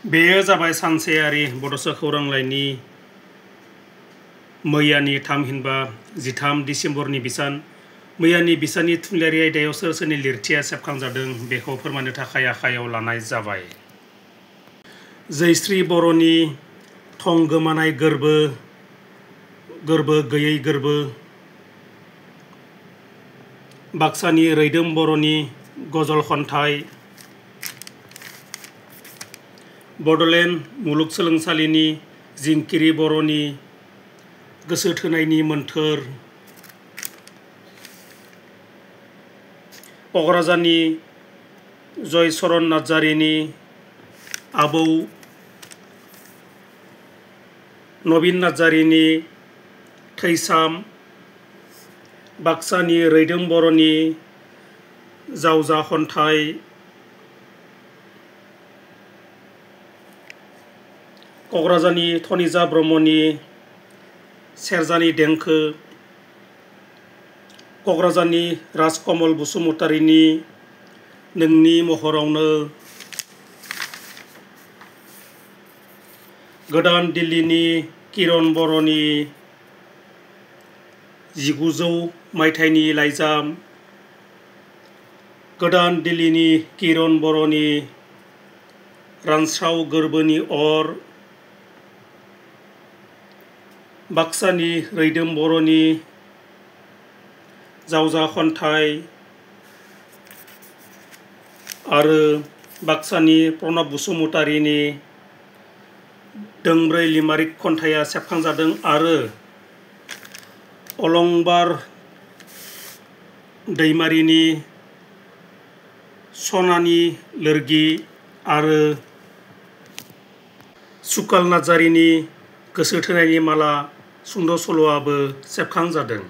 बेयो जाबाय सानसेयारि बड'सा खौरांलाइनि मैयानि थामहिनबा 13 दिसेम्बरनि बिसान। मैयानि बिसाननि थुनलाइयारि आयदायाव सोर सोरनि लिरथिया सेबखांजादों बेखौ फोरमायनो थाखाय आखायाव लानाय जाबाय। जयश्री बर'नि थं गोमानाय गोर्बो गैयै गोर्बो, बाक्सानि रैदोम बर'नि गजल खन्थाइ, बड'लेण्ड मुलुगसोलोंसालिनि जिंकिरि बर'नि गोसो थोनायनि मोन्थोर, क'क्राझारनि जयचरन नार्जारिनि आबौ नबिन नार्जारिनि थैसाम, बाक्सानि रैदोम बर'नि जावजा खन्थाइ, क'क्राझारनि धनिजा ब्रह्मनि सेरजानि देंखो, क'क्राझारनि राजकमल बसुमतारिनि नोंनि महरावनो, गोदान दिल्लीनि किरण बर'नि 1900 मायथाइनि लाइजाम, गोदान दिल्लीनि किरण बर'नि रानस्राव गोर्बोनि अर, बाक्सानि रैदोम बर'नि जावजा खन्थाइ आरो बाक्सानि प्रणब बसुमतारिनि दोंब्रै लिमारिक खन्थाइया सेबखांजादों आरो अलंबार दैमारिनि सनानि लोरगि आरो सुकाल नार्जारिनि गोसो थोनायनि माला सुंद' सल'आबो सेबखांजादों।